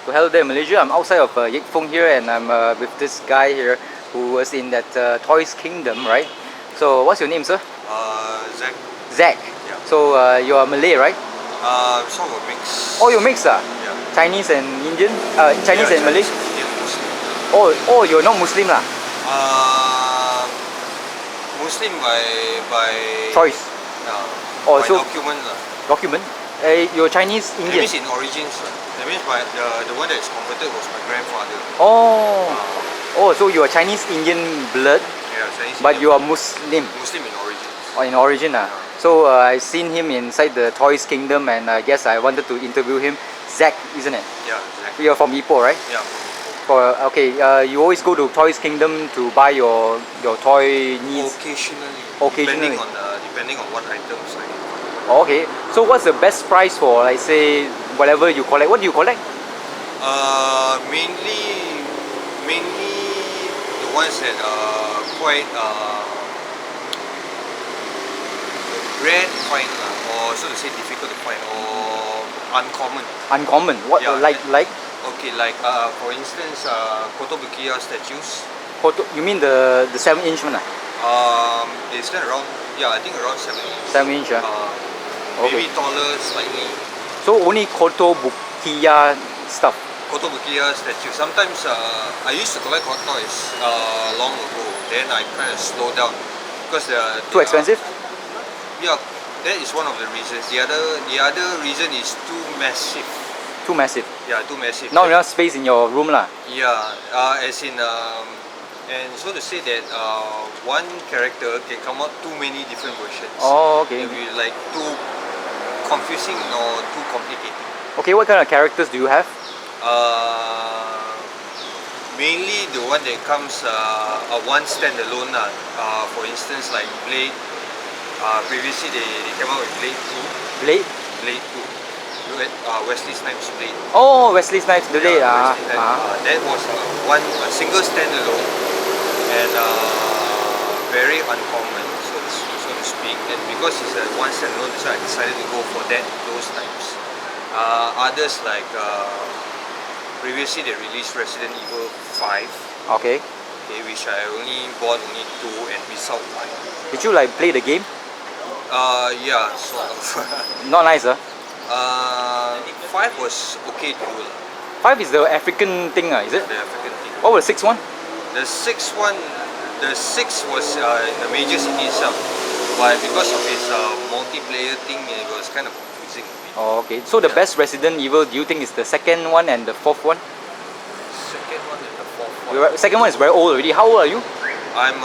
So hello there, Malaysia. I'm outside of Yik Foong here, and I'm with this guy here who was in that Toys Kingdom, right? So what's your name, sir? Zack. Zack. Yeah. So you are Malay, right? Sort of a mix. Oh, you're mixed, Yeah. Chinese and Indian? Chinese and Malay? Indian Muslim. Oh, you're not Muslim lah. Muslim by Choice. By so document lah. document. You're Chinese That Indian. means in origins lah. That means the one that is converted was my grandfather. Oh, so you are Chinese Indian blood, Yeah, Chinese. but Indian you are Muslim. Muslim in origins. Oh, in origin. So I seen him inside the Toys Kingdom, and I guess I wanted to interview him. Zack, isn't it? Yeah, exactly. You're from Ipoh, right? Yeah. Okay, you always go to Toys Kingdom to buy your toy needs. Occasionally. Depending on what items I need. Okay, so what's the best price for, like, say, whatever you collect? What do you collect? Mainly the ones that are quite rare to find or so to say difficult to find or uncommon. Uncommon. What? Yeah, like? Okay, like for instance, Kotobukiya statues. You mean the 7-inch one? They stand around. Yeah, I think around 7 inches. 7-inch. Maybe taller slightly. So only Kotobukiya stuff. Kotobukiya statue. Sometimes I used to collect hot toys long ago. Then I kind of slowed down because Too expensive? Yeah, that is one of the reasons. The other reason is too massive. Too massive. Yeah, too massive. Not enough space in your room lah. Yeah, as in and so to say that one character can come out too many different versions. Oh, okay. It'll be like too confusing or too complicated. Okay, what kind of characters do you have? Mainly the one that comes a one standalone. For instance, like Blade. Previously they came out with Blade 2. Blade? Blade 2. Wesley Snipes Blade. Oh, Wesley Snipes Blade. That was a single standalone and very uncommon, so to speak. And because it's a one standalone, so I decided to go for those types. Others like previously they released Resident Evil 5. Okay. Which I bought only 2 and missed out 1. Did you like play the game? Yeah, sort of. Not nice, 5 was okay to do. 5 is the African thing, is it? The African thing. What was the 6th one? The 6th was the major city itself, but because of its multiplayer thing, it was kind of confusing. Oh, okay. So the best Resident Evil, do you think is the 2nd one and the 4th one? Second one and the 4th one. Second one is very old already. How old are you? I'm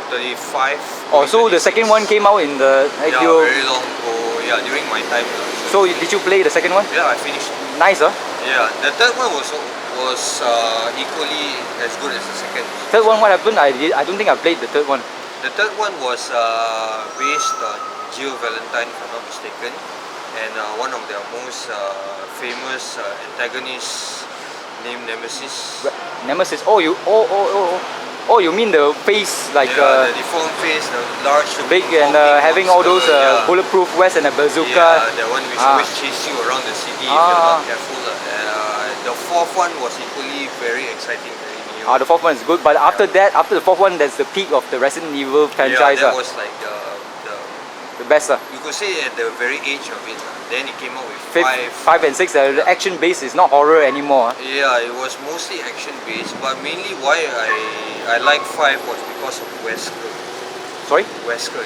35. Oh, so the second one came out in the... very long ago. Yeah, during my time. So did you play the second one? Yeah, I finished. Nice, Yeah, the third one was equally as good as the second. Third one, what happened? I don't think I played the third one. The third one was based on Jill Valentine, if I'm not mistaken, and one of their most famous antagonists named Nemesis. Nemesis. Oh, you mean the face, like the deformed face, the large, big, and having all those bulletproof vests and a bazooka. Yeah, the one which always chase you around the city if you're not careful. The 4th one was equally very exciting, very new. The 4th one is good, but after the 4th one, that's the peak of the Resident Evil franchise. Yeah, that was like the best. You could say at the very age of it. Then it came out with 5 and 6. The action base is not horror anymore. Yeah, it was mostly action based, but mainly why I like 5 was because of Wesker. Sorry? Wesker,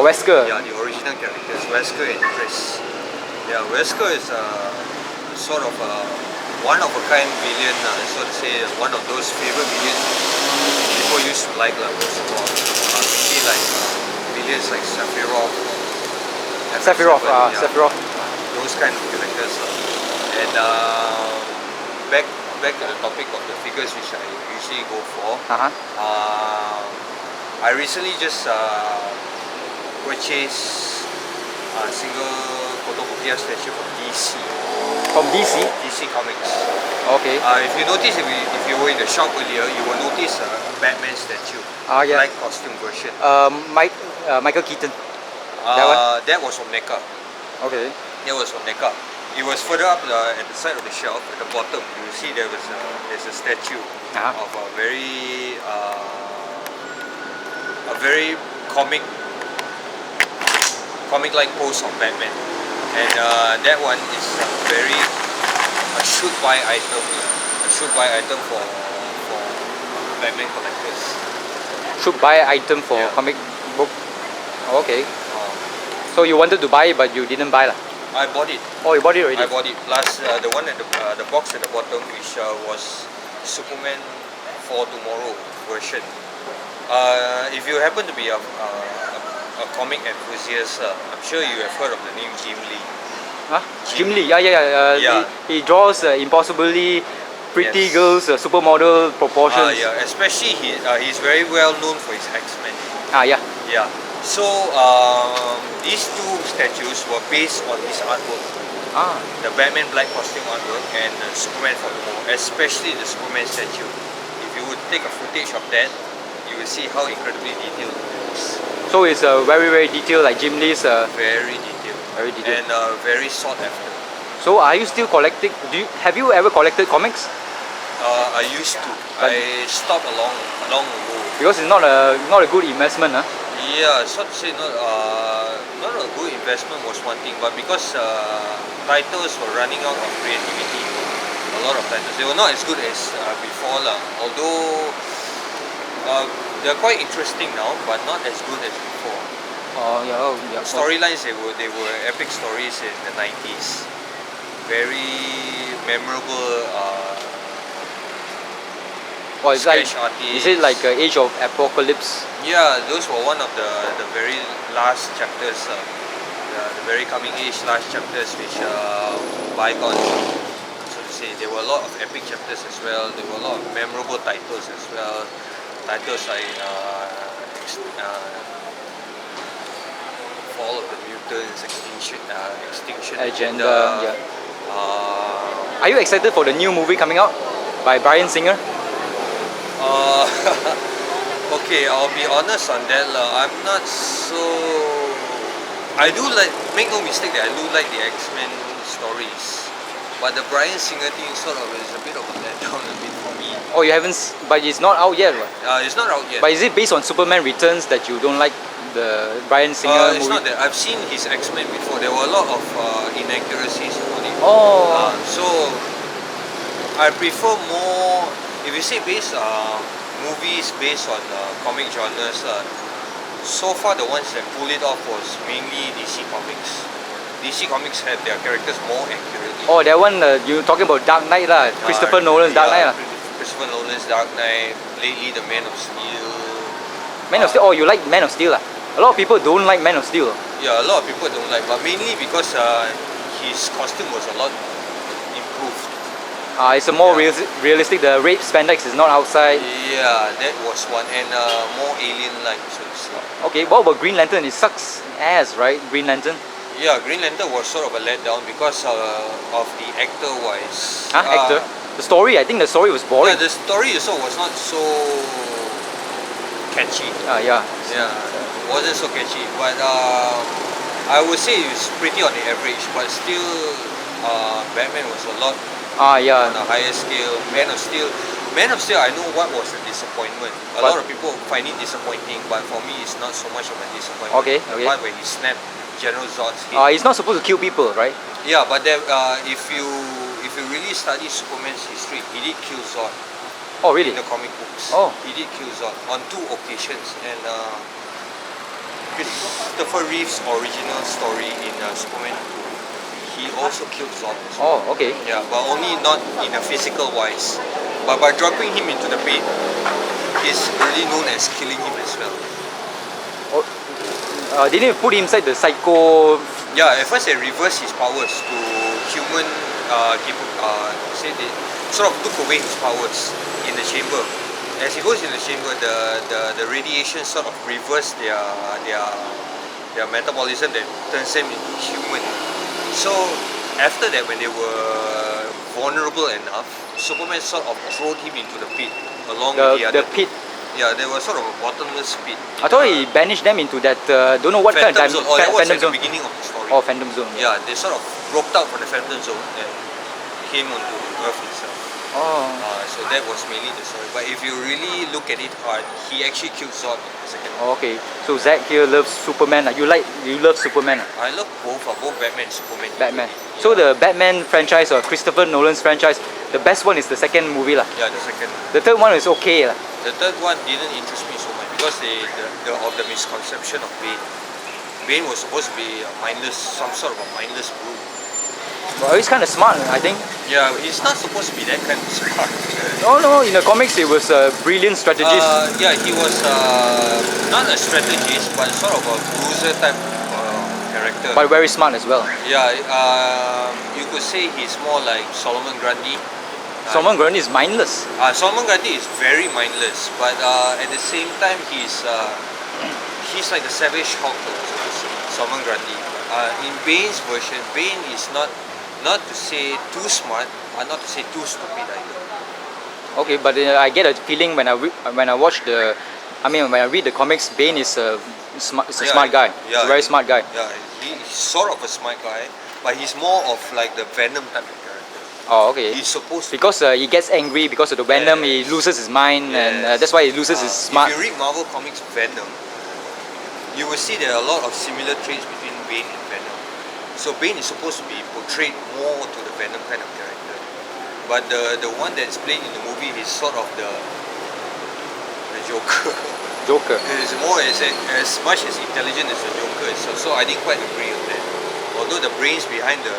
Wesker. Yeah, the original characters, Wesker and Chris. Yeah, Wesker is sort of a one-of-a-kind villain, so to say, one of those favorite villains people used to like, most of all. Maybe like villains like Sephiroth. Sephiroth. Those kind of characters. And back to the topic of the figures which I usually go for. I recently just purchased a single Kotobukiya statue from DC. From DC? DC Comics. Okay. If you notice, if you were in the shop earlier, you will notice a Batman statue. Yeah. Black costume version. Michael Keaton. That was from NECA. Okay. That was from NECA. it was further up at the side of the shelf at the bottom. You see there's a statue of a very comic-like pose of Batman, and that one is a shoot-buy item, for Batman collectors. Should-buy item for comic book. Oh, okay. So you wanted to buy it, but you didn't buy lah. I bought it. Oh, you bought it already. I bought it. Plus, the one at the box at the bottom, which was Superman for Tomorrow version. If you happen to be a comic enthusiast, I'm sure you have heard of the name Jim Lee. Huh? Jim Lee, yeah. He draws impossibly pretty girls, supermodel proportions. Yeah, especially he's very well known for his X-Men. Yeah. Yeah. So these two statues were based on his artwork. The Batman black costume artwork and the Superman for Tomorrow, especially the Superman statue. If you would take a footage of that, you will see how incredibly detailed it is. So it's very, very detailed, like Jim Lee's. Very detailed. Very detailed. And very sought after. So are you still collecting? Have you ever collected comics? I used to. But I stopped long ago. Because it's not a good investment, huh? Yeah, so to say, not a good investment was one thing, but because titles were running out of creativity, a lot of titles, they were not as good as before lah. Although they're quite interesting now, but not as good as before. Yeah. Storylines, they were epic stories in the 90s. Very memorable. Is it like Age of Apocalypse? Yeah, those were one of the very last chapters, the very coming age last chapters, which bygone, so to say. There were a lot of epic chapters as well. There were a lot of memorable titles as well. Titles like Fall of the Mutants, Extinction Agenda. Are you excited for the new movie coming out by Bryan Singer? Okay, I'll be honest on that. I'm not so. I do like. Make no mistake that I do like the X-Men stories, but the Bryan Singer thing sort of is a bit of a letdown a bit for me. Oh, you haven't, but it's not out yet, right? It's not out yet. But is it based on Superman Returns that you don't like the Bryan Singer it's movie? not that. I've seen his X-Men before. There were a lot of inaccuracies about it. So I prefer more. If you say movies based on comic genres, so far the ones that pulled it off was mainly DC Comics. DC Comics have their characters more accurately. Oh, that one you're talking about Dark Knight lah, Christopher Nolan's Dark Knight lah. Christopher Nolan's Dark Knight, lately the Man of Steel. Man of Steel, you like Man of Steel lah? A lot of people don't like Man of Steel. Yeah, a lot of people don't like, but mainly because his costume was a lot improved. It's a more realistic, the rape spandex is not outside. Yeah, that was one, and more alien-like, so to say. Okay, what about Green Lantern? It sucks ass, right? Green Lantern? Yeah, Green Lantern was sort of a letdown because of the actor-wise. Actor? The story, I think the story was boring. Yeah, the story also was not so catchy. Yeah, wasn't so catchy, but I would say it's pretty on the average, but still Batman was a lot on a higher scale. Man of Steel, I know what was the disappointment. A lot of people find it disappointing, but for me it's not so much of a disappointment. Okay. The part where he snapped General Zod's head. He's not supposed to kill people, right? Yeah, but then, if you really study Superman's history, he did kill Zod. Oh, really? In the comic books. Oh. He did kill Zod on 2 occasions, and Christopher Reeve's original story in Superman 2, he also killed Zod as well. Oh, okay. Yeah, but only not in a physical wise. But by dropping him into the pit, he's really known as killing him as well. Didn't he put him inside the psycho? Yeah, at first they reversed his powers to human. They sort of took away his powers in the chamber. As he goes in the chamber, the radiation sort of reversed their metabolism that turns them into human. So after that, when they were vulnerable enough, Superman sort of threw him into the pit along with the other. The pit. Yeah, there was sort of a bottomless pit. I thought he banished them into that don't know what kind of Phantom time. Zone. Oh, that was Phantom at the Zone. beginning of the story. Oh, Phantom Zone. Yeah, they sort of broke out from the Phantom Zone and came onto Earth itself. Oh. So that was mainly the story. But if you really look at it hard, he actually killed Zod in the second one. Okay. So Zack here loves Superman. You love Superman. I love both Batman and Superman. Batman. equally. So the Batman franchise or Christopher Nolan's franchise, the best one is the second movie lah. Yeah, the second. The third one is okay lah. The third one didn't interest me so much because of the misconception of Bane. Bane was supposed to be some sort of a mindless brute. Well, he's kind of smart, I think. Yeah, he's not supposed to be that kind of smart. No, in the comics it was a brilliant strategist. Yeah, he was not a strategist, but sort of a bruiser type character. But very smart as well. Yeah, you could say he's more like Solomon Grundy. Solomon Grundy is mindless. Solomon Grundy is very mindless, but at the same time he's like the savage Hulk, Solomon Grundy. In Bane's version, Bane is not to say too smart, not to say too stupid either. Okay, but I get a feeling when I watch when I read the comics, Bane is a smart guy. Yeah, he's a very smart guy. Yeah, he's sort of a smart guy, but he's more of like the Venom type of character. Oh, okay. He's supposed to. Because he gets angry because of the Venom, he loses his mind, and that's why he loses his smart. If you read Marvel Comics Venom, you will see there are a lot of similar traits between Bane and Venom. So Bane is supposed to be portrayed more to the Venom kind of character, but the one that's played in the movie is sort of the Joker. Joker. It's more as much as intelligent as the Joker itself. So I didn't quite agree on that. Although the brains behind the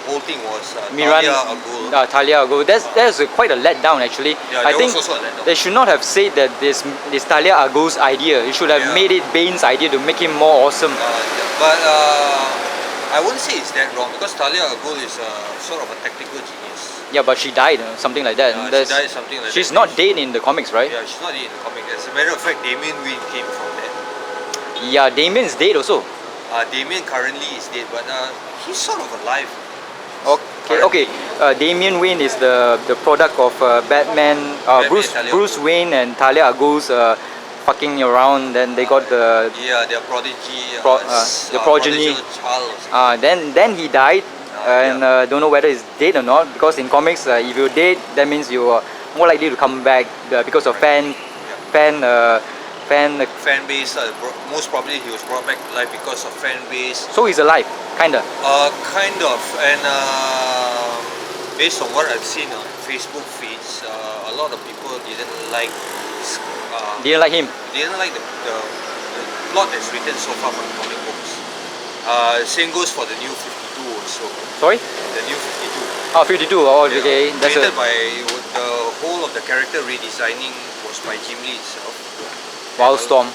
whole thing was Talia al Ghul. Talia al Ghul. That's quite a letdown actually. Yeah, I think was also a letdown. they should not have said that this Talia al Ghul's idea. You should have made it Bane's idea to make him more awesome. But I wouldn't say it's that wrong because Talia al Ghul is sort of a tactical genius. Yeah, but she died, something like that. She died something like she's that. not dead in the comics, right? Yeah, she's not dead in the comic. As a matter of fact, Damian Wayne came from that. Yeah, Damian's dead also. Damian currently is dead, but he's sort of alive. Okay. Damian Wayne is the product of Batman, Bruce Wayne and Talia al Ghul's fucking around. Then they got the their prodigy, the progeny. Child. Then he died, and don't know whether he's dead or not. Because in comics, if you're dead, that means you are more likely to come back because of fan base. Most probably he was brought back to life because of fan base. So he's alive, kinda. Kind of, and based on what I've seen on Facebook feeds, a lot of people didn't like. Didn't like him. Didn't like the plot that's written so far from the comic books. Same goes for the new 52 also. Sorry? The new 52. Oh, 52. Oh, okay. That's created by the whole of the character redesigning was by Jim Lee itself. Wildstorm.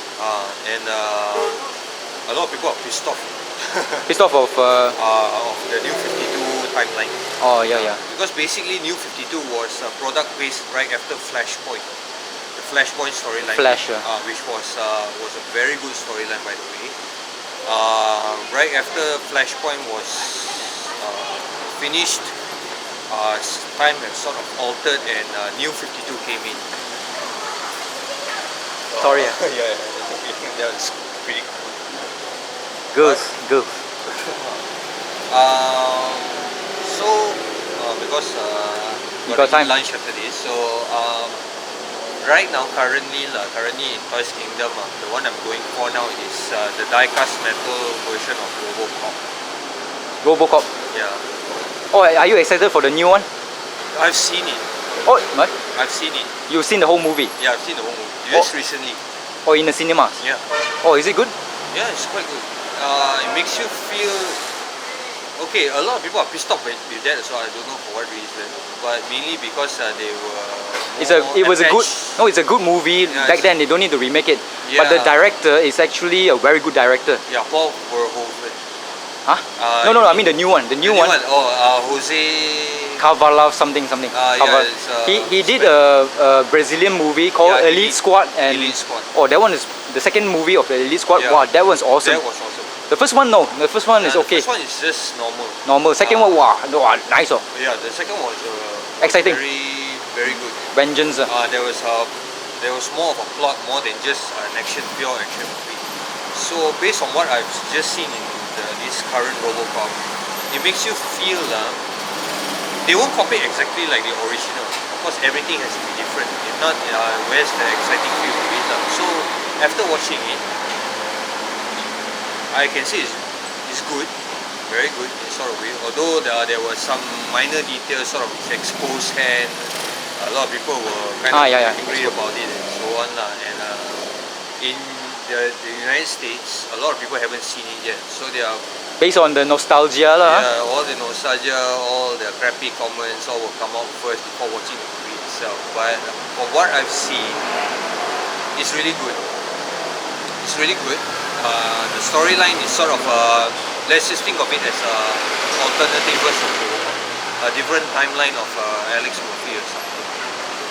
And a lot of people are pissed off. Pissed off of the new 52 timeline. Oh yeah. Because basically new 52 was a product based right after Flashpoint. The Flashpoint storyline. Which was a very good storyline by the way. Right after Flashpoint was finished, time had sort of altered and new 52 came in. Sorry. That was pretty cool. Girls. Because you got time. Lunch after this, so right now currently in Toys Kingdom, the one I'm going for now is the die-cast metal version of Robocop. Yeah. Oh, are you excited for the new one? I've seen it. Oh, what? I've seen it. You've seen the whole movie? Yeah, I've seen the whole movie. Just recently. Oh, in the cinemas? Yeah. Oh, is it good? Yeah, it's quite good. It makes you feel. Okay, a lot of people are pissed off with that as well. I don't know for what reason, but mainly because they were. It's a good movie. Yeah, back then they don't need to remake it. Yeah. But the director is actually a very good director. Yeah, Paul Verhoeven. Huh? No, I mean the new one. The new one. Jose. Cavala something. He did a Brazilian movie called Elite Squad and Elite Squad. Oh, that one is the second movie of the Elite Squad. Yeah. Wow, that one's awesome. That was awesome. The first one is okay. The first one is just normal. Normal. Second one, wow, nice. Yeah, the second one was exciting. very good. Vengeance. There was there was more of a plot, more than just an pure action movie. So based on what I've just seen in this current RoboCop, it makes you feel they won't copy exactly like the original. Of course, everything has to be different. If not, where's the exciting feel of it? So after watching it, I can say it's good, very good in sort of way. Although there were some minor details, sort of his exposed hand. A lot of people were kind of angry about it and so on. And in the United States, a lot of people haven't seen it yet. So they are based on the nostalgia lah. yeah, all the nostalgia, all the crappy comments, all will come out first before watching the movie itself. But from what I've seen, it's really good. It's really good. The storyline is sort of let's just think of it as a alternative version, a different timeline of Alex Murphy or something.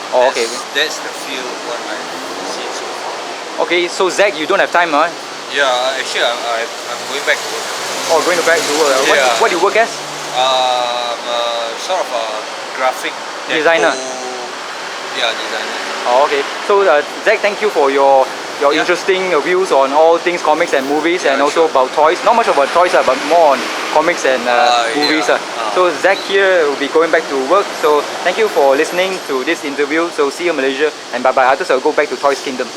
Oh, okay. That's the feel of what I've seen so far. Okay, so Zack, you don't have time, huh? Yeah, actually I'm going back to work. Oh, going back to work. Yeah. What do you work as? Sort of a graphic Designer. Yeah, designer. Oh, okay. So Zack, thank you for your interesting views on all things comics and movies, and also about toys. Not much about toys, but more on comics and movies. So Zack here will be going back to work. So thank you for listening to this interview. So see you Malaysia, and bye bye. Others will go back to Toys Kingdom.